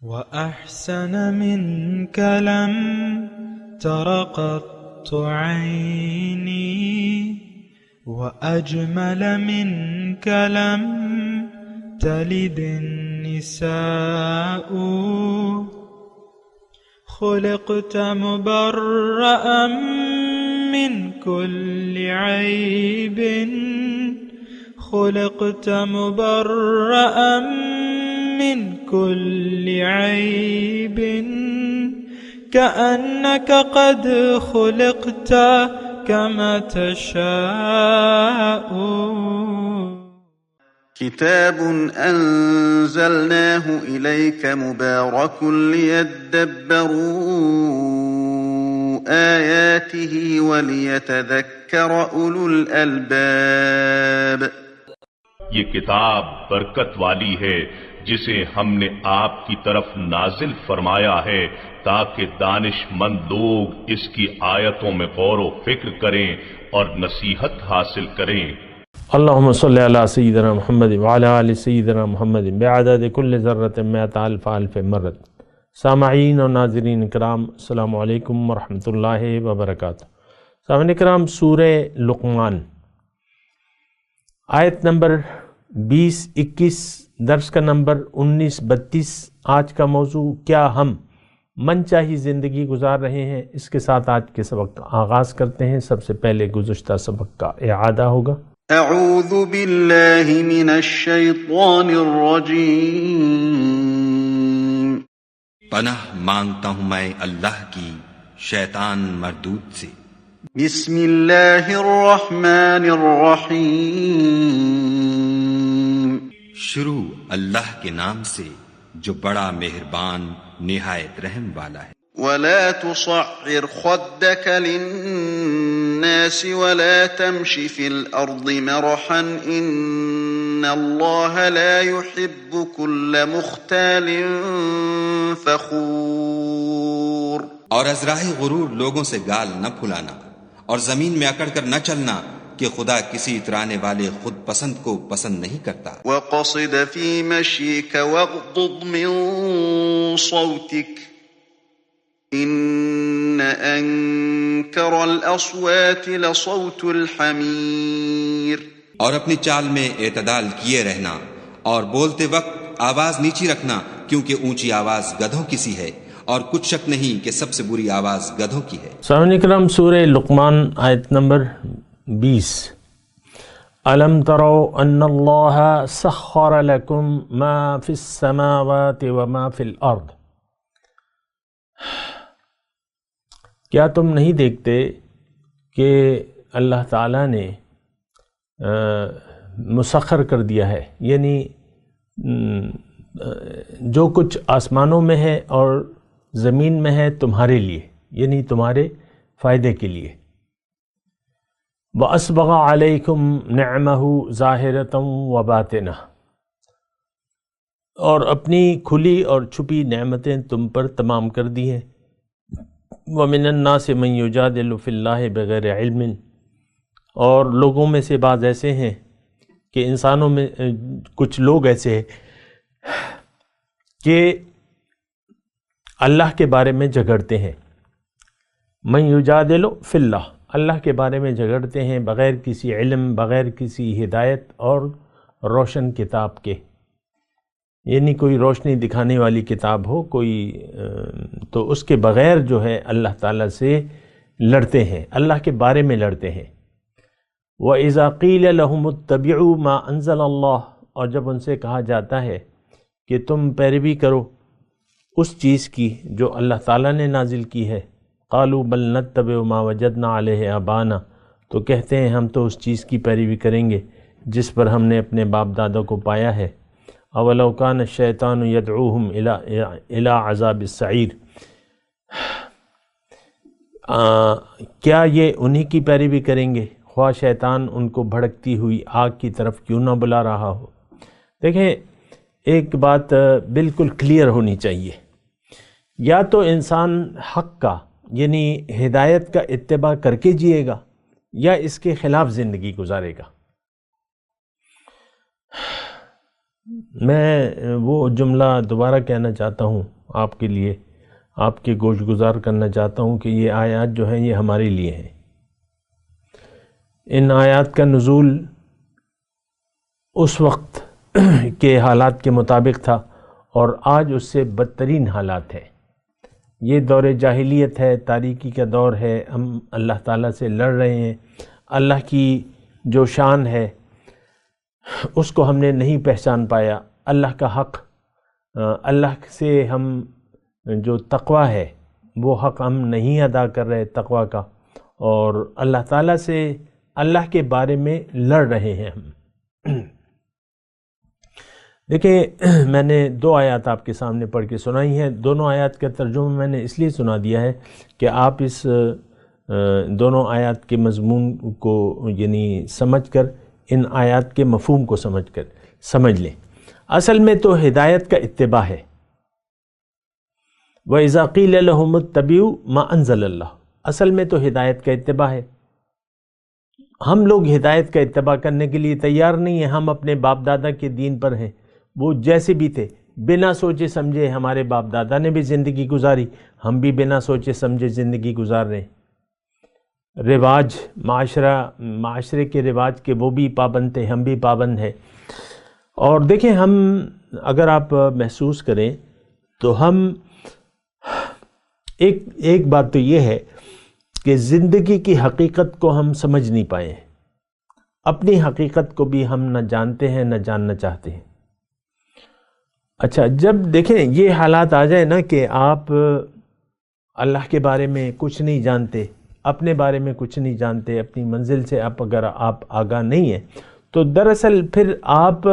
وأحسن منك لم تر قط عيني وأجمل منك لم تلد النساء خلقت مبرأ من كل عيب خلقت مبرأ من كل عيب كأنك قد خلقت كما تشاء. كتاب أنزلناه إليك مبارك ليدبروا آياته وليتذكر أولو الألباب. یہ کتاب برکت والی ہے جسے ہم نے آپ کی طرف نازل فرمایا ہے تاکہ دانش مند لوگ اس کی آیتوں میں غور و فکر کریں اور نصیحت حاصل کریں. اللہم صلی علی سیدنا محمد وعلی آل سیدنا محمد بعدد کل ذرۃ مئۃ الف الف مرۃ. سامعین اور ناظرین کرام، السلام علیکم ورحمۃ اللہ وبرکاتہ. سامعین کرام، سورہ لقمان آیت نمبر 20-21، درس کا نمبر 19-32. آج کا موضوع کیا ہم من چاہی زندگی گزار رہے ہیں، اس کے ساتھ آج کے سبق کا آغاز کرتے ہیں. سب سے پہلے گزشتہ سبق کا اعادہ ہوگا. اعوذ باللہ من الشیطان الرجیم. پناہ مانگتا ہوں میں اللہ کی شیطان مردود سے. بسم اللہ الرحمن الرحیم. شروع اللہ کے نام سے جو بڑا مہربان نہایت رحم والا ہے. ولا تصعر خدك للناس ولا تمش في الأرض مرحا إن الله لا يحب كل مختال فخور. اور از راہ غرور لوگوں سے گال نہ پھلانا اور زمین میں اکڑ کر نہ چلنا کہ خدا کسی اترانے والے خود پسند کو پسند نہیں کرتا. وقصد في مشيك واغضض من صوتك ان انکر الاصوات لصوت الحمیر. اور اپنی چال میں اعتدال کیے رہنا اور بولتے وقت آواز نیچی رکھنا کیونکہ اونچی آواز گدھوں کی سی ہے اور کچھ شک نہیں کہ سب سے بری آواز گدھوں کی ہے. سامعین کرام، سورہ لقمان آیت نمبر 20. الم تروا ان اللہ سخر لکم ما فی السماوات وما فی الارض. کیا تم نہیں دیکھتے کہ اللہ تعالیٰ نے مسخر کر دیا ہے، یعنی جو کچھ آسمانوں میں ہے اور زمین میں ہے تمہارے لیے، یعنی تمہارے فائدے کے لیے. وَأَسْبَغَ عَلَيْكُمْ نِعْمَهُ ظَاهِرَةً وَبَاطِنَةً، اور اپنی کھلی اور چھپی نعمتیں تم پر تمام کر دی ہیں. وَمِنَ النَّاسِ مَن يُجَادِلُ فِي اللَّهِ بِغَيْرِ عِلْمٍ، اور لوگوں میں سے بعض ایسے ہیں کہ انسانوں میں کچھ لوگ ایسے ہیں کہ اللہ کے بارے میں جھگڑتے ہیں. مَن يُجَادِلُ فِي اللَّهِ، اللہ کے بارے میں جھگڑتے ہیں بغیر کسی علم، بغیر کسی ہدایت اور روشن کتاب کے، یعنی کوئی روشنی دکھانے والی کتاب ہو کوئی، تو اس کے بغیر جو ہے اللہ تعالیٰ سے لڑتے ہیں، اللہ کے بارے میں لڑتے ہیں. وَإِذَا قِيلَ لَهُمُ اتَّبِعُوا مَا أَنزَلَ اللَّهُ، اور جب ان سے کہا جاتا ہے کہ تم پیروی کرو اس چیز کی جو اللہ تعالیٰ نے نازل کی ہے. قَالُوا بَلْ نَتَّبِعُ مَا وَجَدْنَا عَلَيْهِ آبَانَا، تو کہتے ہیں ہم تو اس چیز کی پیروی کریں گے جس پر ہم نے اپنے باپ دادوں کو پایا ہے. اولو کان الشیطان یدعوہم الی عذاب السعیر، کیا یہ انہی کی پیروی کریں گے خواہ شیطان ان کو بھڑکتی ہوئی آگ کی طرف کیوں نہ بلا رہا ہو. دیکھیں، ایک بات بالکل کلیئر ہونی چاہیے، یا تو انسان حق کا یعنی ہدایت کا اتباع کر کے جیے گا یا اس کے خلاف زندگی گزارے گا. میں وہ جملہ دوبارہ کہنا چاہتا ہوں آپ کے لیے، آپ کے گوش گزار کرنا چاہتا ہوں کہ یہ آیات جو ہیں یہ ہمارے لیے ہیں۔ ان آیات کا نزول اس وقت کے حالات کے مطابق تھا اور آج اس سے بدترین حالات ہیں۔ یہ دور جاہلیت ہے، تاریکی کا دور ہے، ہم اللہ تعالیٰ سے لڑ رہے ہیں۔ اللہ کی جو شان ہے اس کو ہم نے نہیں پہچان پایا، اللہ کا حق، اللہ سے ہم جو تقویٰ ہے وہ حق ہم نہیں ادا کر رہے تقویٰ کا، اور اللہ تعالیٰ سے اللہ کے بارے میں لڑ رہے ہیں ہم۔ دیکھیں، میں نے 2 آیات آپ کے سامنے پڑھ کے سنائی ہیں۔ دونوں آیات کا ترجمہ میں نے اس لیے سنا دیا ہے کہ آپ اس دونوں آیات کے مضمون کو یعنی سمجھ کر ان آیات کے مفہوم کو سمجھ لیں۔ اصل میں تو ہدایت کا اتباع ہے۔ وَإِذَا قِيلَ لَهُمُ اتَّبِعُوا مَا أَنزَلَ اللَّهُ، اصل میں تو ہدایت کا اتباع ہے۔ ہم لوگ ہدایت کا اتباع کرنے کے لیے تیار نہیں ہیں، ہم اپنے باپ دادا کے دین پر ہیں، وہ جیسے بھی تھے، بنا سوچے سمجھے ہمارے باپ دادا نے بھی زندگی گزاری، ہم بھی بنا سوچے سمجھے زندگی گزار رہے ہیں۔ رواج، معاشرے کے رواج کے وہ بھی پابند تھے، ہم بھی پابند ہیں۔ اور دیکھیں، ہم اگر آپ محسوس کریں تو ہم ایک بات تو یہ ہے کہ زندگی کی حقیقت کو ہم سمجھ نہیں پائے ہیں، اپنی حقیقت کو بھی ہم نہ جانتے ہیں نہ جاننا چاہتے ہیں۔ اچھا، جب دیکھیں یہ حالات آ جائے نا کہ آپ اللہ کے بارے میں کچھ نہیں جانتے، اپنے بارے میں کچھ نہیں جانتے، اپنی منزل سے اگر آپ آگاہ نہیں ہیں، تو دراصل پھر آپ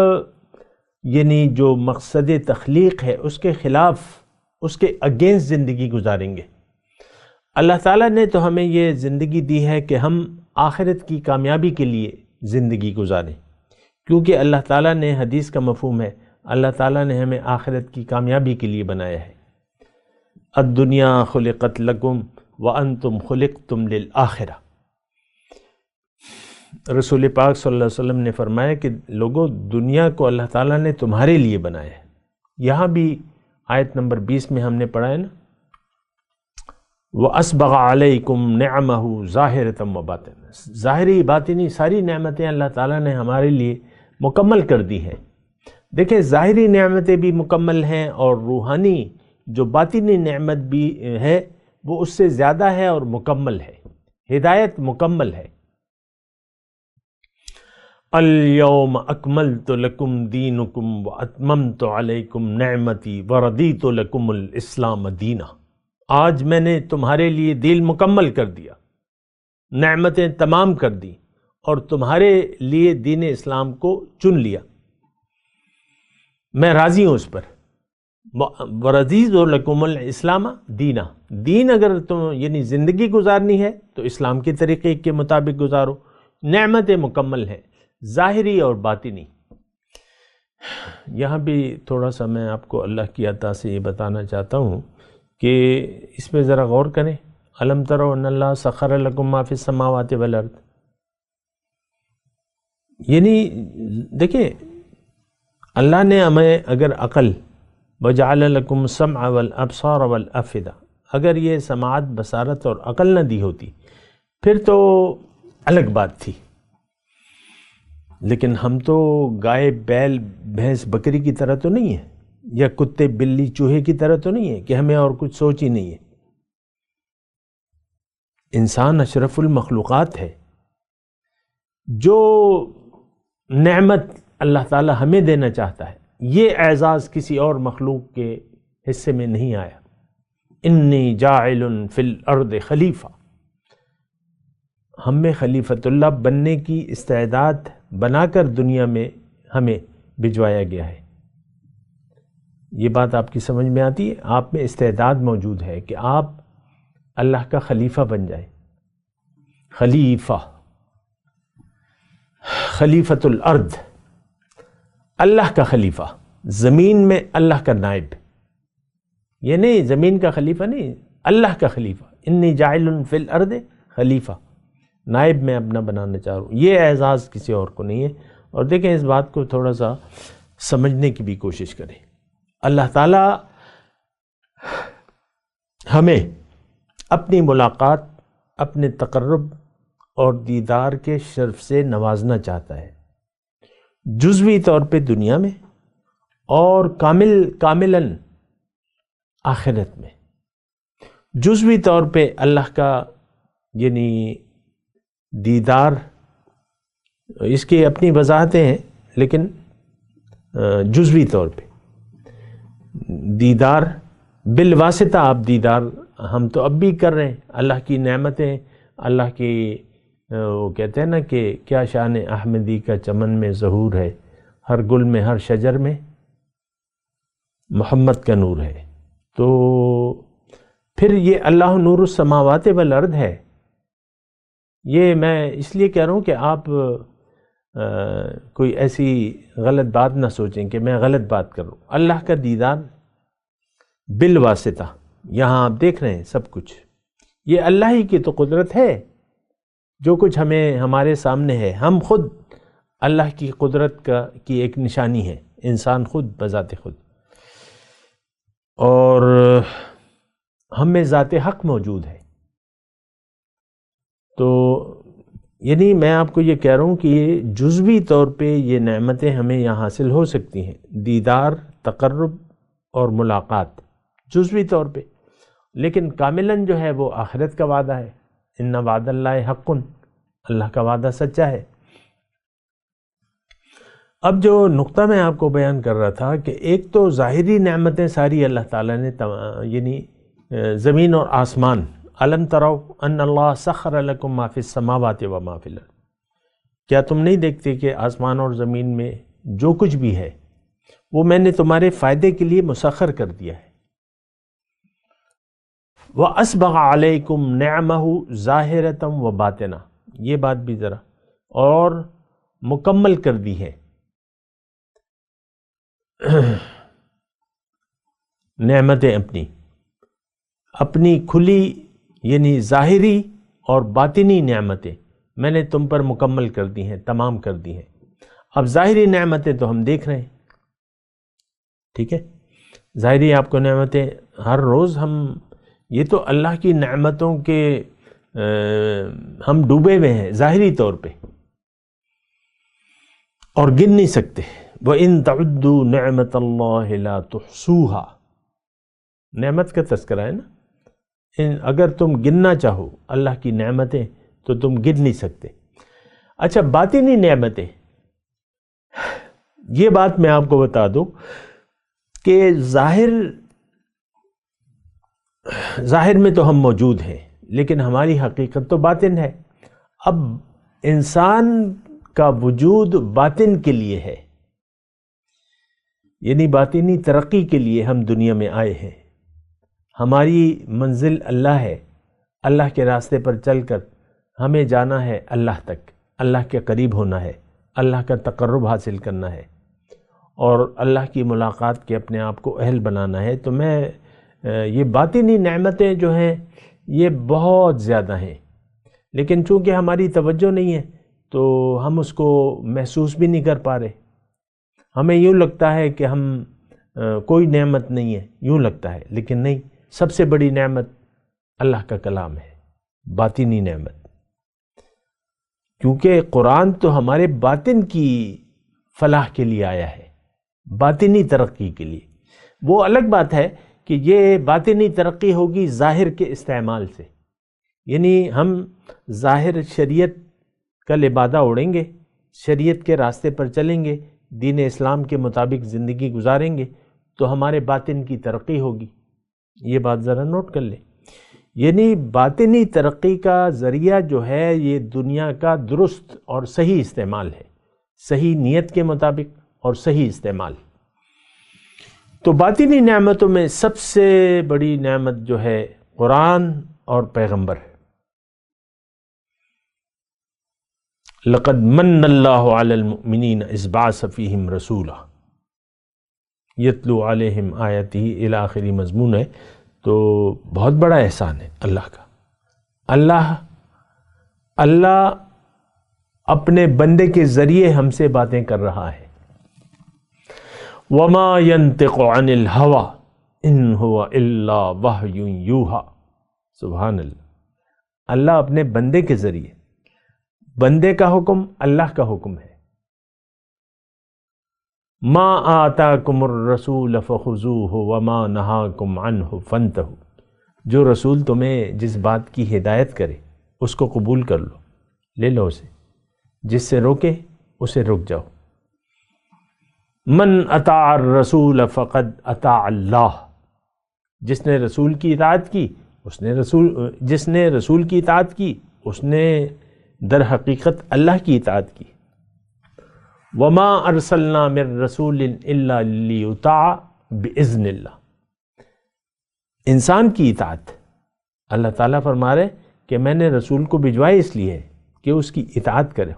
یعنی جو مقصد تخلیق ہے اس کے خلاف، اس کے اگینسٹ زندگی گزاریں گے۔ اللہ تعالیٰ نے تو ہمیں یہ زندگی دی ہے کہ ہم آخرت کی کامیابی کے لیے زندگی گزاریں، کیونکہ اللہ تعالیٰ نے، حدیث کا مفہوم ہے، اللہ تعالیٰ نے ہمیں آخرت کی کامیابی کے لیے بنایا ہے۔ الدنیا خلقت لکم وانتم خلقتم للآخرہ۔ رسول پاک صلی اللہ علیہ وسلم نے فرمایا کہ لوگوں، دنیا کو اللہ تعالیٰ نے تمہارے لیے بنایا ہے۔ یہاں بھی آیت نمبر 20 میں ہم نے پڑھا ہے نا، وَأَسْبَغَ عَلَيْكُمْ نِعَمَهُ ظَاهِرَةً وَبَاطِنَةً، ظاہری باطنی ساری نعمتیں اللہ تعالیٰ نے ہمارے لیے مکمل کر دی ہیں۔ دیکھیں، ظاہری نعمتیں بھی مکمل ہیں اور روحانی جو باطنی نعمت بھی ہے وہ اس سے زیادہ ہے اور مکمل ہے، ہدایت مکمل ہے۔ الْيَوْمَ أَكْمَلْتُ لَكُمْ دِينُكُمْ وَأَتْمَمْتُ عَلَيْكُمْ نِعْمَتِي وَرَضِيتُ لَكُمُ الْإِسْلَامَ دِينًا۔ آج میں نے تمہارے لیے دین مکمل کر دیا، نعمتیں تمام کر دی اور تمہارے لیے دین اسلام کو چن لیا، میں راضی ہوں اس پر۔ وَرَضِيتُ لَكُمُ الْإِسْلَامَ دِينًا، دین اگر تم یعنی زندگی گزارنی ہے تو اسلام کے طریقے کے مطابق گزارو۔ نعمتیں مکمل ہیں، ظاہری اور باطنی۔ یہاں بھی تھوڑا سا میں آپ کو اللہ کی عطا سے یہ بتانا چاہتا ہوں کہ اس میں ذرا غور کریں۔ الم تروا ان اللہ سخر لکم ما فی السماوات والارض، یعنی دیکھیں، اللہ نے ہمیں اگر عقل، وجعل لکم السمع والابصار والافئدہ، اگر یہ سماعت، بصارت اور عقل نہ دی ہوتی پھر تو الگ بات تھی، لیکن ہم تو گائے، بیل، بھینس، بکری کی طرح تو نہیں ہے، یا کتے، بلی، چوہے کی طرح تو نہیں ہے کہ ہمیں اور کچھ سوچ ہی نہیں ہے۔ انسان اشرف المخلوقات ہے۔ جو نعمت اللہ تعالی ہمیں دینا چاہتا ہے، یہ اعزاز کسی اور مخلوق کے حصے میں نہیں آیا۔ انی جاعل فی الارض خلیفہ، ہم میں خلیفۃ اللہ بننے کی استعداد بنا کر دنیا میں ہمیں بھجوایا گیا ہے۔ یہ بات آپ کی سمجھ میں آتی ہے؟ آپ میں استعداد موجود ہے کہ آپ اللہ کا خلیفہ بن جائیں۔ خلیفۃ الارض، اللہ کا خلیفہ، زمین میں اللہ کا نائب، یہ نہیں زمین کا خلیفہ نہیں، اللہ کا خلیفہ۔ انی جاعل فی الارض خلیفہ، نائب میں اپنا بنانا چاہ رہا ہوں۔ یہ اعزاز کسی اور کو نہیں ہے۔ اور دیکھیں، اس بات کو تھوڑا سا سمجھنے کی بھی کوشش کریں۔ اللہ تعالیٰ ہمیں اپنی ملاقات، اپنے تقرب اور دیدار کے شرف سے نوازنا چاہتا ہے، جزوی طور پہ دنیا میں اور کاملاً آخرت میں۔ جزوی طور پہ اللہ کا یعنی دیدار، اس کی اپنی وضاحتیں ہیں، لیکن جزوی طور پہ دیدار بالواسطہ، آپ دیدار ہم تو اب بھی کر رہے ہیں، اللہ کی نعمتیں، اللہ کی وہ کہتے ہیں نا کہ کیا شان احمدی کا چمن میں ظہور ہے، ہر گل میں ہر شجر میں محمد کا نور ہے۔ تو پھر یہ اللہ نور السماوات والارض ہے۔ یہ میں اس لیے کہہ رہا ہوں کہ آپ کوئی ایسی غلط بات نہ سوچیں کہ میں غلط بات کر رہا ہوں۔ اللہ کا دیدار بالواسطہ، یہاں آپ دیکھ رہے ہیں سب کچھ، یہ اللہ ہی کی تو قدرت ہے۔ جو کچھ ہمارے سامنے ہے، ہم خود اللہ کی قدرت کی ایک نشانی ہے، انسان خود بذات خود، اور ہم میں ذات حق موجود ہے۔ تو یعنی میں آپ کو یہ کہہ رہا ہوں کہ یہ جزوی طور پہ یہ نعمتیں ہمیں یہاں حاصل ہو سکتی ہیں، دیدار، تقرب اور ملاقات جزوی طور پہ، لیکن کاملاً جو ہے وہ آخرت کا وعدہ ہے۔ ان وعد اللہ حق، اللہ کا وعدہ سچا ہے۔ اب جو نقطہ میں آپ کو بیان کر رہا تھا کہ ایک تو ظاہری نعمتیں ساری اللہ تعالیٰ نے یعنی زمین اور آسمان، الم تروا ان اللہ سخر لکم ما فی السماوات و ما فی الارض، کیا تم نہیں دیکھتے کہ آسمان اور زمین میں جو کچھ بھی ہے وہ میں نے تمہارے فائدے کے لیے مسخر کر دیا ہے۔ وَأَسْبَغَ عَلَيْكُمْ نِعْمَهُ ظَاهِرَةً وَبَاطِنَةً، یہ بات بھی ذرا اور مکمل کر دی ہے نعمتیں اپنی کھلی، یعنی ظاہری اور باطنی نعمتیں میں نے تم پر مکمل کر دی ہیں، تمام کر دی ہیں۔ اب ظاہری نعمتیں تو ہم دیکھ رہے ہیں، ٹھیک ہے، ظاہری آپ کو نعمتیں ہر روز یہ تو اللہ کی نعمتوں کے ہم ڈوبے ہوئے ہیں ظاہری طور پہ اور گن نہیں سکتے۔ وَإِن تَعُدُّوا نِعْمَةَ اللَّهِ لَا تُحْصُوهَا، نعمت کا تذکرہ ہے نا، اگر تم گننا چاہو اللہ کی نعمتیں تو تم گن نہیں سکتے۔ اچھا، باطنی نعمتیں، یہ بات میں آپ کو بتا دوں کہ ظاہر میں تو ہم موجود ہیں، لیکن ہماری حقیقت تو باطن ہے۔ اب انسان کا وجود باطن کے لیے ہے، یعنی باطنی ترقی کے لیے ہم دنیا میں آئے ہیں۔ ہماری منزل اللہ ہے، اللہ کے راستے پر چل کر ہمیں جانا ہے اللہ تک، اللہ کے قریب ہونا ہے، اللہ کا تقرب حاصل کرنا ہے اور اللہ کی ملاقات کے اپنے آپ کو اہل بنانا ہے۔ تو یہ باطنی نعمتیں جو ہیں یہ بہت زیادہ ہیں، لیکن چونکہ ہماری توجہ نہیں ہے تو ہم اس کو محسوس بھی نہیں کر پا رہے۔ ہمیں یوں لگتا ہے کہ ہم کوئی نعمت نہیں ہے، یوں لگتا ہے، لیکن نہیں، سب سے بڑی نعمت اللہ کا کلام ہے، باطنی نعمت، کیونکہ قرآن تو ہمارے باطن کی فلاح کے لیے آیا ہے، باطنی ترقی کے لیے۔ وہ الگ بات ہے کہ یہ باطنی ترقی ہوگی ظاہر کے استعمال سے، یعنی ہم ظاہر شریعت کا لبادہ اڑیں گے، شریعت کے راستے پر چلیں گے، دین اسلام کے مطابق زندگی گزاریں گے تو ہمارے باطن کی ترقی ہوگی۔ یہ بات ذرا نوٹ کر لیں، یعنی باطنی ترقی کا ذریعہ جو ہے یہ دنیا کا درست اور صحیح استعمال ہے، صحیح نیت کے مطابق اور صحیح استعمال۔ تو باطنی نعمتوں میں سب سے بڑی نعمت جو ہے قرآن اور پیغمبر۔ لَقَدْ مَنَّ اللَّهُ عَلَى الْمُؤْمِنِينَ إِذْ بَعَثَ فِيهِمْ رَسُولًا يَتْلُو عَلَيْهِمْ آيَاتِهِ الى آخری مضمون ہے۔ تو بہت بڑا احسان ہے اللہ کا۔ اللہ اپنے بندے کے ذریعے ہم سے باتیں کر رہا ہے۔ وما ينطق عن الهوى ان هو الا وحی یوحی. سبحان اللہ. اللہ اپنے بندے کے ذریعے، بندے کا حکم اللہ کا حکم ہے. ما آتاکم الرسول فخذوہ وما نہاکم عنہ فانتہوا. جو رسول تمہیں جس بات کی ہدایت کرے اس کو قبول کر لو، لے لو اسے. جس سے روکے اسے رک جاؤ. من اطاع الرسول فقد اطاع اللہ. جس نے رسول کی اطاعت کی جس نے رسول کی اطاعت کی اس نے در حقیقت اللہ کی اطاعت کی. وما ارسلنا من رسول الا لیطاع باذن اللہ. انسان کی اطاعت اللہ تعالیٰ فرما رہے کہ میں نے رسول کو بھجوائے اس لیے کہ اس کی اطاعت کرے،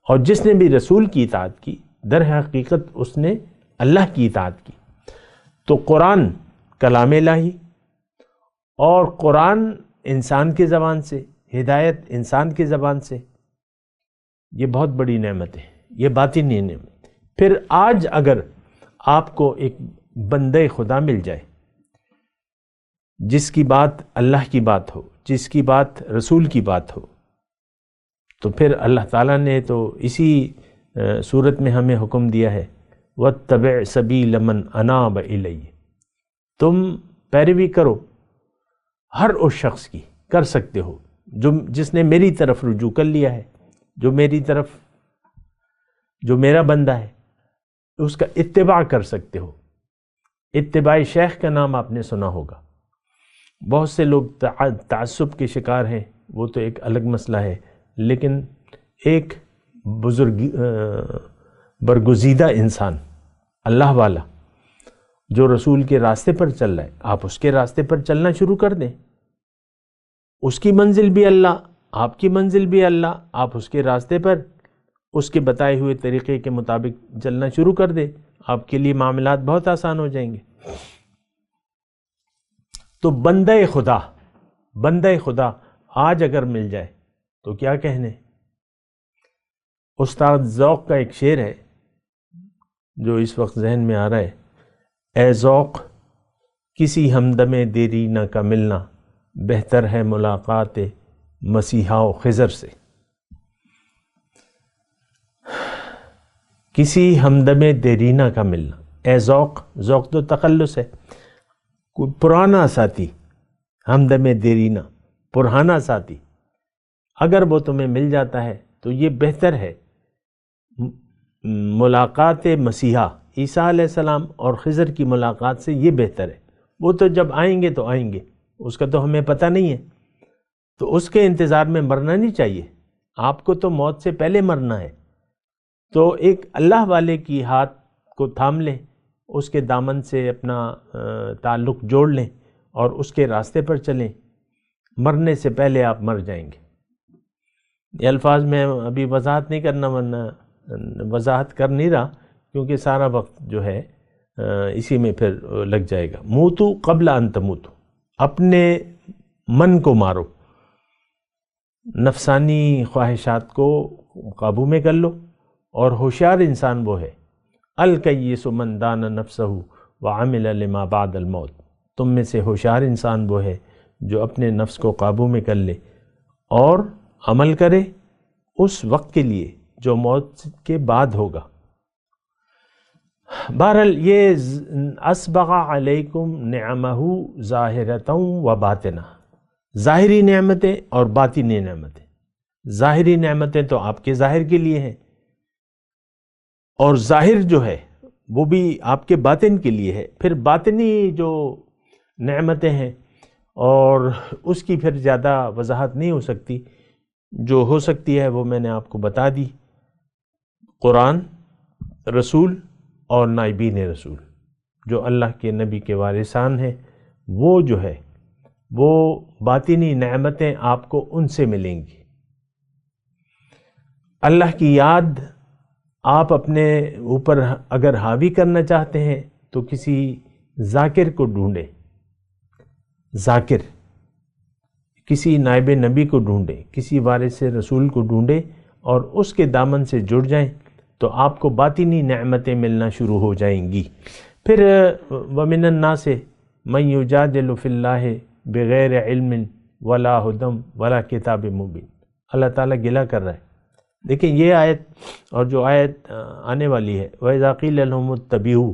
اور جس نے بھی رسول کی اطاعت کی در حقیقت اس نے اللہ کی اطاعت کی. تو قرآن کلام الہی اور قرآن انسان کی زبان سے، ہدایت انسان کی زبان سے، یہ بہت بڑی نعمت ہے، یہ باطنی نعمت. پھر آج اگر آپ کو ایک بندے خدا مل جائے جس کی بات اللہ کی بات ہو، جس کی بات رسول کی بات ہو، تو پھر اللہ تعالیٰ نے تو اسی صورت میں ہمیں حکم دیا ہے وَاتَّبِعْ سَبِيلَ مَنْ أَنَابَ إِلَيَّ. تم پیروی کرو ہر اس شخص کی، کر سکتے ہو جس نے میری طرف رجوع کر لیا ہے، جو میرا بندہ ہے، اس کا اتباع کر سکتے ہو. اتباع شیخ کا نام آپ نے سنا ہوگا. بہت سے لوگ تعصب کے شکار ہیں، وہ تو ایک الگ مسئلہ ہے، لیکن ایک برگزیدہ انسان اللہ والا جو رسول کے راستے پر چل رہا ہے، آپ اس کے راستے پر چلنا شروع کر دیں. اس کی منزل بھی اللہ، آپ کی منزل بھی اللہ. آپ اس کے راستے پر اس کے بتائے ہوئے طریقے کے مطابق چلنا شروع کر دیں، آپ کے لیے معاملات بہت آسان ہو جائیں گے. تو بندہ خدا آج اگر مل جائے تو کیا کہنے. استاد ذوق کا ایک شعر ہے جو اس وقت ذہن میں آ رہا ہے. اے ذوق کسی ہمدم دیرینہ کا ملنا، بہتر ہے ملاقات مسیحا و خضر سے. کسی ہمدم دیرینہ کا ملنا. اے ذوق تو تخلص ہے. کوئی پرانا ساتھی، ہمدم دیرینہ پرانا ساتھی، اگر وہ تمہیں مل جاتا ہے تو یہ بہتر ہے ملاقات مسیحا، عیسیٰ علیہ السلام اور خضر کی ملاقات سے یہ بہتر ہے. وہ تو جب آئیں گے تو آئیں گے، اس کا تو ہمیں پتہ نہیں ہے، تو اس کے انتظار میں مرنا نہیں چاہیے. آپ کو تو موت سے پہلے مرنا ہے. تو ایک اللہ والے کی ہاتھ کو تھام لیں، اس کے دامن سے اپنا تعلق جوڑ لیں اور اس کے راستے پر چلیں. مرنے سے پہلے آپ مر جائیں گے. یہ الفاظ میں ابھی وضاحت نہیں کرنا، ورنہ وضاحت کر نہیں رہا کیونکہ سارا وقت جو ہے اسی میں پھر لگ جائے گا. موتو قبل ان تموتو. اپنے من کو مارو، نفسانی خواہشات کو قابو میں کر لو. اور ہوشیار انسان وہ ہے الکیس من دان نفسہ وعمل لما بعد الموت. تم میں سے ہوشیار انسان وہ ہے جو اپنے نفس کو قابو میں کر لے اور عمل کرے اس وقت کے لیے جو موت کے بعد ہوگا. بہرحال یہ اسبغ علیکم نعمہ ظاہرۃ و باطنہ، ظاہری نعمتیں اور باطنی نعمتیں. ظاہری نعمتیں تو آپ کے ظاہر کے لیے ہیں، اور ظاہر جو ہے وہ بھی آپ کے باطن کے لیے ہے. پھر باطنی جو نعمتیں ہیں اور اس کی پھر زیادہ وضاحت نہیں ہو سکتی، جو ہو سکتی ہے وہ میں نے آپ کو بتا دی. قرآن، رسول اور نائبین رسول جو اللہ کے نبی کے وارثان ہیں، وہ جو ہے وہ باطنی نعمتیں آپ کو ان سے ملیں گی. اللہ کی یاد آپ اپنے اوپر اگر حاوی کرنا چاہتے ہیں تو کسی ذاکر کو ڈھونڈیں. ذاکر، کسی نائب نبی کو ڈھونڈیں، کسی وارث رسول کو ڈھونڈیں اور اس کے دامن سے جڑ جائیں تو آپ کو باطنی نعمتیں ملنا شروع ہو جائیں گی۔ پھر وَمِنَ النَّاسِ مَن يُجَادِلُ فِي اللَّهِ بِغَيْرِ عِلْمٍ وَلَا هُدًى وَلَا كِتَابٍ مُبِينٍ۔ اللہ تعالیٰ گلہ کر رہا ہے۔ دیکھیں یہ آیت اور جو آیت آنے والی ہے وَإِذَا قِيلَ لَهُمُ اتَّبِعُوا،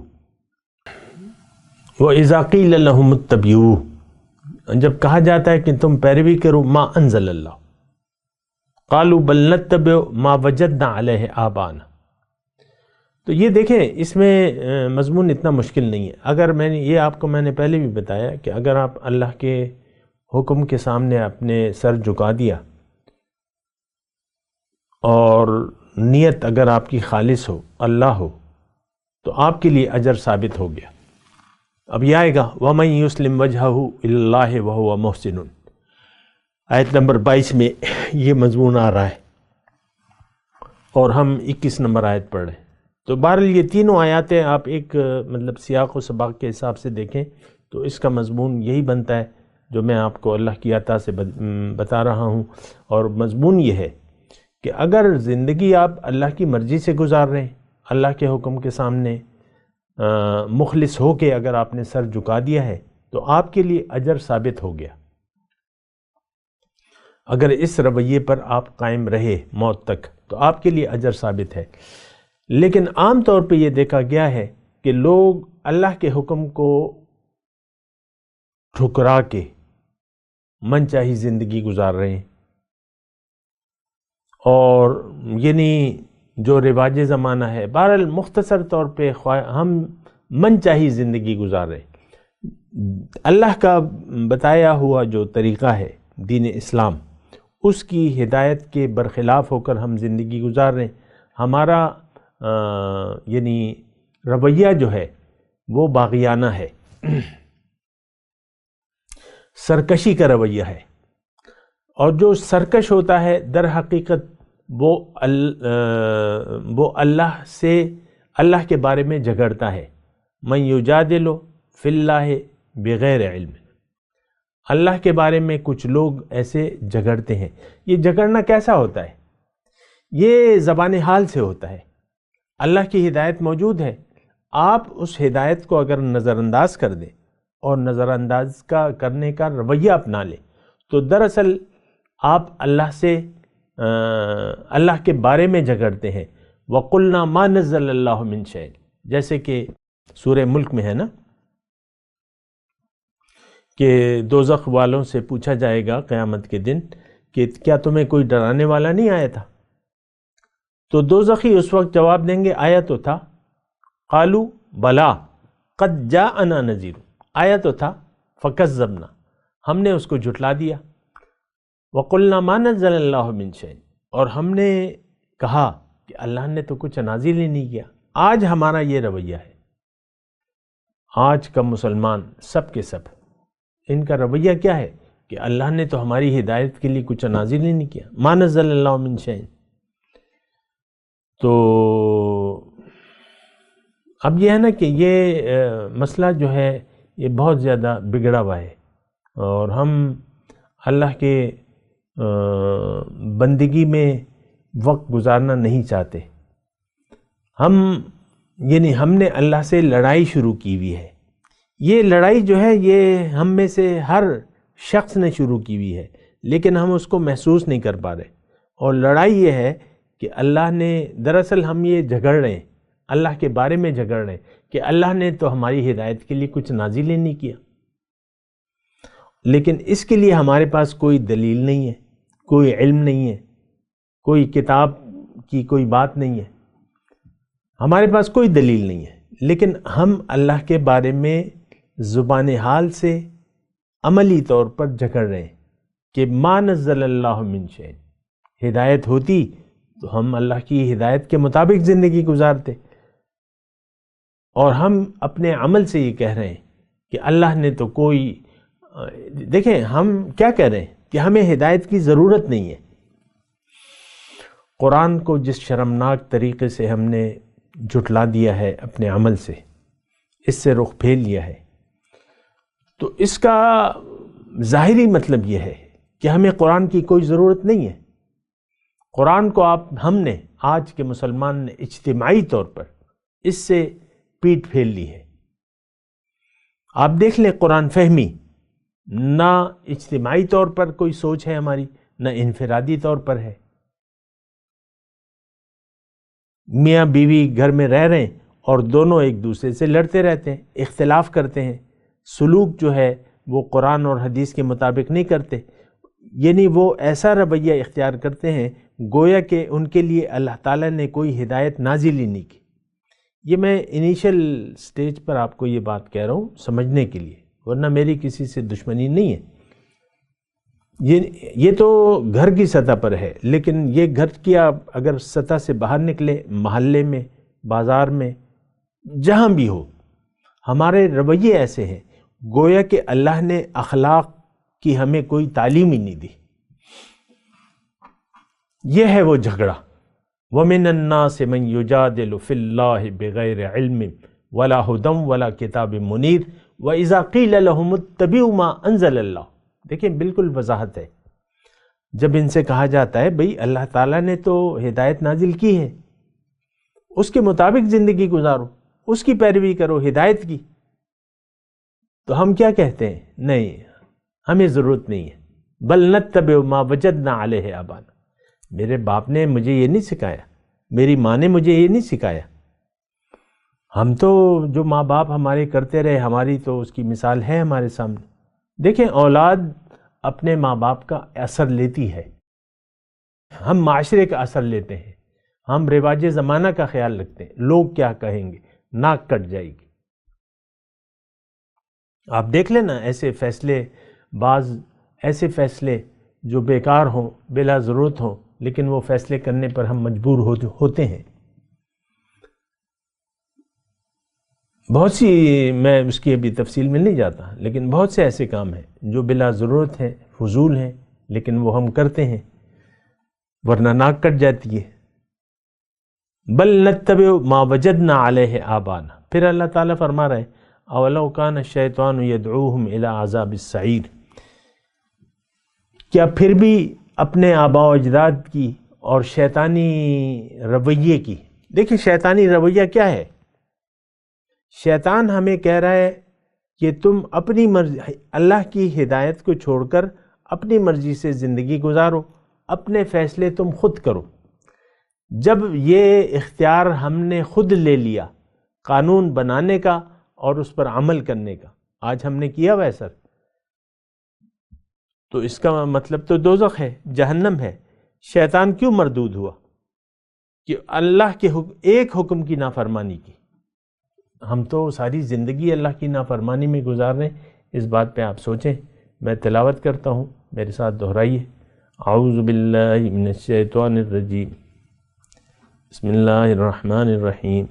وَإِذَا قِيلَ لَهُمُ اتَّبِعُوا، جب کہا جاتا ہے کہ تم پیروی کرو ما انزل اللہ، قالوا بل نتبع ما وجدنا علیہ آبانا۔ تو یہ دیکھیں اس میں مضمون اتنا مشکل نہیں ہے۔ اگر میں نے پہلے بھی بتایا کہ اگر آپ اللہ کے حکم کے سامنے اپنے سر جھکا دیا اور نیت اگر آپ کی خالص ہو، اللہ ہو، تو آپ کے لیے اجر ثابت ہو گیا۔ اب یہ آئے گا وَمَن يُسْلِمْ وَجْهَهُ إِلَى اللَّهِ وَهُوَ مُحْسِنٌ، آیت نمبر 22 میں یہ مضمون آ رہا ہے اور ہم 21 نمبر آیت پڑھ رہے ہیں۔ تو بہرحال یہ تینوں آیاتیں آپ ایک مطلب سیاق و سباق کے حساب سے دیکھیں تو اس کا مضمون یہی بنتا ہے جو میں آپ کو اللہ کی عطا سے بتا رہا ہوں، اور مضمون یہ ہے کہ اگر زندگی آپ اللہ کی مرضی سے گزار رہے ہیں، اللہ کے حکم کے سامنے مخلص ہو کے اگر آپ نے سر جھکا دیا ہے تو آپ کے لیے اجر ثابت ہو گیا، اگر اس رویے پر آپ قائم رہے موت تک تو آپ کے لیے اجر ثابت ہے۔ لیکن عام طور پہ یہ دیکھا گیا ہے کہ لوگ اللہ کے حکم کو ٹھکرا کے من چاہی زندگی گزار رہے ہیں، اور یعنی جو رواج زمانہ ہے، بہرحال مختصر طور پہ ہم من چاہی زندگی گزار رہے ہیں۔ اللہ کا بتایا ہوا جو طریقہ ہے دین اسلام، اس کی ہدایت کے برخلاف ہو کر ہم زندگی گزار رہے ہیں۔ ہمارا یعنی رویہ جو ہے وہ باغیانہ ہے، سرکشی کا رویہ ہے، اور جو سرکش ہوتا ہے در حقیقت وہ اللہ کے بارے میں جھگڑتا ہے۔ من یجادل فی اللہ بغیر علم، اللہ کے بارے میں کچھ لوگ ایسے جھگڑتے ہیں۔ یہ جھگڑنا کیسا ہوتا ہے؟ یہ زبان حال سے ہوتا ہے۔ اللہ کی ہدایت موجود ہے، آپ اس ہدایت کو اگر نظر انداز کر دیں اور نظر انداز کرنے کا رویہ اپنا لیں تو دراصل آپ اللہ کے بارے میں جھگڑتے ہیں۔ وَقُلْنَا مَا نَزَّلَ اللَّهُ مِن شَيْءٍ، جیسے کہ سورہ ملک میں ہے نا کہ دوزخ والوں سے پوچھا جائے گا قیامت کے دن کہ کیا تمہیں کوئی ڈرانے والا نہیں آیا تھا؟ تو دوزخی اس وقت جواب دیں گے آیا تو تھا۔ قالوا بلا قد جاءنا نذیر، آیا تو تھا، فکذبنا، ہم نے اس کو جھٹلا دیا۔ وقلنا ما نزل اللہ من شیء، اور ہم نے کہا کہ اللہ نے تو کچھ نازل ہی نہیں کیا۔ آج ہمارا یہ رویہ ہے، آج کا مسلمان سب کے سب، ان کا رویہ کیا ہے کہ اللہ نے تو ہماری ہدایت کے لیے کچھ نازل ہی نہیں کیا، ما نزل اللہ من شیء۔ تو اب یہ ہے نا کہ یہ مسئلہ جو ہے یہ بہت زیادہ بگڑا ہوا ہے، اور ہم اللہ کے بندگی میں وقت گزارنا نہیں چاہتے۔ ہم نے اللہ سے لڑائی شروع کی ہوئی ہے۔ یہ لڑائی جو ہے یہ ہم میں سے ہر شخص نے شروع کی ہوئی ہے، لیکن ہم اس کو محسوس نہیں کر پا رہے۔ اور لڑائی یہ ہے کہ اللہ نے، دراصل ہم یہ جھگڑ رہے ہیں، اللہ کے بارے میں جھگڑ رہے ہیں کہ اللہ نے تو ہماری ہدایت کے لیے کچھ نازل ہی نہیں کیا، لیکن اس کے لیے ہمارے پاس کوئی دلیل نہیں ہے، کوئی علم نہیں ہے، کوئی کتاب کی کوئی بات نہیں ہے، ہمارے پاس کوئی دلیل نہیں ہے، لیکن ہم اللہ کے بارے میں زبان حال سے عملی طور پر جھگڑ رہے ہیں کہ ما نزل اللہ من شیء۔ ہدایت ہوتی تو ہم اللہ کی ہدایت کے مطابق زندگی گزارتے، اور ہم اپنے عمل سے یہ کہہ رہے ہیں کہ اللہ نے تو کوئی، دیکھیں ہم کیا کہہ رہے ہیں کہ ہمیں ہدایت کی ضرورت نہیں ہے۔ قرآن کو جس شرمناک طریقے سے ہم نے جھٹلا دیا ہے اپنے عمل سے، اس سے رخ پھیر لیا ہے، تو اس کا ظاہری مطلب یہ ہے کہ ہمیں قرآن کی کوئی ضرورت نہیں ہے۔ قرآن کو ہم نے آج کے مسلمان نے اجتماعی طور پر اس سے پیٹ پھیل لی ہے۔ آپ دیکھ لیں قرآن فہمی، نہ اجتماعی طور پر کوئی سوچ ہے ہماری، نہ انفرادی طور پر ہے۔ میاں بیوی گھر میں رہ رہے ہیں اور دونوں ایک دوسرے سے لڑتے رہتے ہیں، اختلاف کرتے ہیں، سلوک جو ہے وہ قرآن اور حدیث کے مطابق نہیں کرتے، یعنی وہ ایسا رویہ اختیار کرتے ہیں گویا کہ ان کے لیے اللہ تعالیٰ نے کوئی ہدایت نازل ہی نہیں کی۔ یہ میں انیشل سٹیج پر آپ کو یہ بات کہہ رہا ہوں سمجھنے کے لیے، ورنہ میری کسی سے دشمنی نہیں ہے۔ یہ تو گھر کی سطح پر ہے، لیکن یہ گھر کی آپ اگر سطح سے باہر نکلے، محلے میں، بازار میں، جہاں بھی ہو، ہمارے رویے ایسے ہیں گویا کہ اللہ نے اخلاق کی ہمیں کوئی تعلیم ہی نہیں دی۔ یہ ہے وہ جھگڑا۔ وَمِنَ النَّاسِ مَن يُجَادِلُ فِي اللَّهِ بِغَيْرِ عِلْمٍ وَلَا هُدًى وَلَا كِتَابٍ مُنِيرٍ وَإِذَا قِيلَ لَهُمُ اتَّبِعُوا مَا أَنزَلَ اللَّهُ۔ دیکھیں بالکل وضاحت ہے، جب ان سے کہا جاتا ہے بھئی اللہ تعالیٰ نے تو ہدایت نازل کی ہے، اس کے مطابق زندگی گزارو، اس کی پیروی کرو ہدایت کی، تو ہم کیا کہتے ہیں؟ نہیں، ہمیں ضرورت نہیں ہے۔ بل نتبع ما وجدنا علیہ آبانا، میرے باپ نے مجھے یہ نہیں سکھایا، میری ماں نے مجھے یہ نہیں سکھایا، ہم تو جو ماں باپ ہمارے کرتے رہے، ہماری تو اس کی مثال ہے ہمارے سامنے۔ دیکھیں اولاد اپنے ماں باپ کا اثر لیتی ہے، ہم معاشرے کا اثر لیتے ہیں، ہم رواج زمانہ کا خیال رکھتے ہیں، لوگ کیا کہیں گے، ناک کٹ جائے گی۔ آپ دیکھ لیں نا ایسے فیصلے، بعض ایسے فیصلے جو بیکار ہوں، بلا ضرورت ہوں، لیکن وہ فیصلے کرنے پر ہم مجبور ہوتے ہیں۔ بہت سی، میں اس کی ابھی تفصیل میں نہیں جاتا، لیکن بہت سے ایسے کام ہیں جو بلا ضرورت ہیں، فضول ہیں، لیکن وہ ہم کرتے ہیں، ورنہ ناک کٹ جاتی ہے۔ بل نتبع ما وجدنا علیہ آبانا، پھر اللہ تعالیٰ فرما رہے ہیں اولو کان الشیطان یدعوہم الی عذاب السعیر، کیا پھر بھی اپنے آباء و اجداد کی اور شیطانی رویے کی، دیکھیں شیطانی رویہ کیا ہے؟ شیطان ہمیں کہہ رہا ہے کہ تم اپنی مرضی، اللہ کی ہدایت کو چھوڑ کر اپنی مرضی سے زندگی گزارو، اپنے فیصلے تم خود کرو۔ جب یہ اختیار ہم نے خود لے لیا قانون بنانے کا اور اس پر عمل کرنے کا، آج ہم نے کیا ویسا، تو اس کا مطلب تو دوزخ ہے، جہنم ہے۔ شیطان کیوں مردود ہوا؟ کہ اللہ کے ایک حکم کی نافرمانی کی۔ ہم تو ساری زندگی اللہ کی نافرمانی میں گزار رہے ہیں، اس بات پہ آپ سوچیں۔ میں تلاوت کرتا ہوں، میرے ساتھ دہرائیے۔ اعوذ باللہ من الشیطان الرجیم، بسم اللہ الرحمن الرحیم۔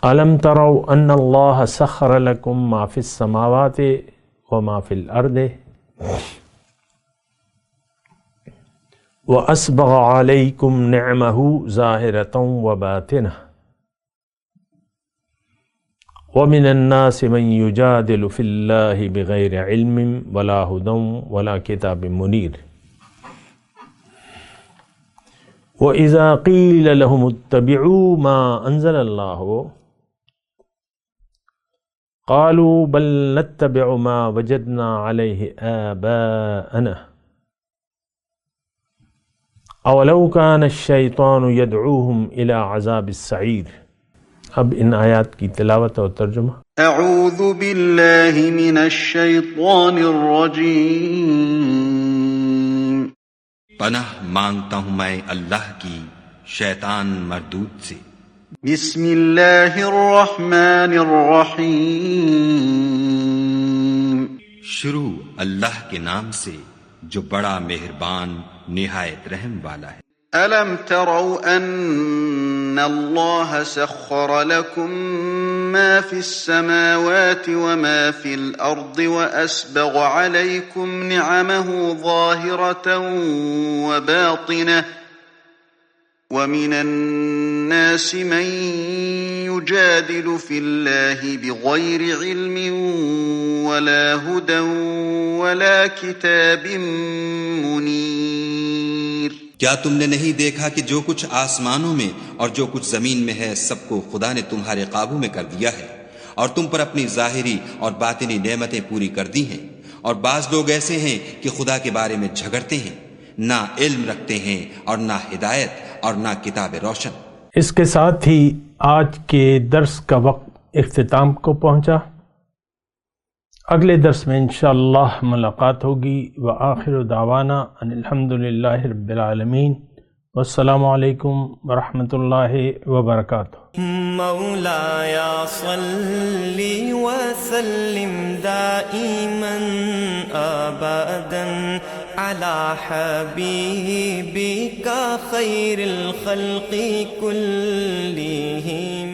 أَلَمْ تَرَوْا أَنَّ اللَّهَ سَخَّرَ لَكُم مَّا فِي السَّمَاوَاتِ وَمَا فِي الْأَرْضِ وَأَسْبَغَ عَلَيْكُمْ نِعْمَهُ ظَاهِرَةً وَبَاطِنَةً وَمِنَ النَّاسِ مَن يُجَادِلُ فِي اللَّهِ بِغَيْرِ عِلْمٍ وَلَا هُدًى وَلَا كِتَابٍ مُنِيرٍ وَإِذَا قِيلَ لَهُمُ اتَّبِعُوا مَا أَنزَلَ اللَّهُ قالوا بل نتبع ما وجدنا عليه آباءنا اولو كان الشیطان يدعوهم الى عذاب السعیر۔ اب ان آیات کی تلاوت اور ترجمہ۔ اعوذ باللہ من الشیطان الرجیم، پناہ مانگتا ہوں میں اللہ کی شیطان مردود سے۔ بسم اللہ الرحمن الرحیم، شروع اللہ کے نام سے جو بڑا مہربان نہایت رحم والا ہے۔ ألم تروا أن الله سخر لكم ما في السماوات وما في الأرض وأسبغ عليكم نعمه ظاهرة وباطنة ومن الناس الناس من يجادل في الله بغير علم ولا هدى ولا كتاب منير. کیا تم نے نہیں دیکھا کہ جو کچھ آسمانوں میں اور جو کچھ زمین میں ہے سب کو خدا نے تمہارے قابو میں کر دیا ہے اور تم پر اپنی ظاہری اور باطنی نعمتیں پوری کر دی ہیں. اور بعض لوگ ایسے ہیں کہ خدا کے بارے میں جھگڑتے ہیں، نہ علم رکھتے ہیں اور نہ ہدایت اور نہ کتاب روشن. اس کے ساتھ ہی آج کے درس کا وقت اختتام کو پہنچا. اگلے درس میں انشاءاللہ ملاقات ہوگی. وآخر دعوانا ان الحمدللہ رب العالمین. والسلام علیکم ورحمۃ اللہ وبرکاتہ. مولایا صلی وسلم دائما ابدا على حبیبک خیر الخلق كلهم.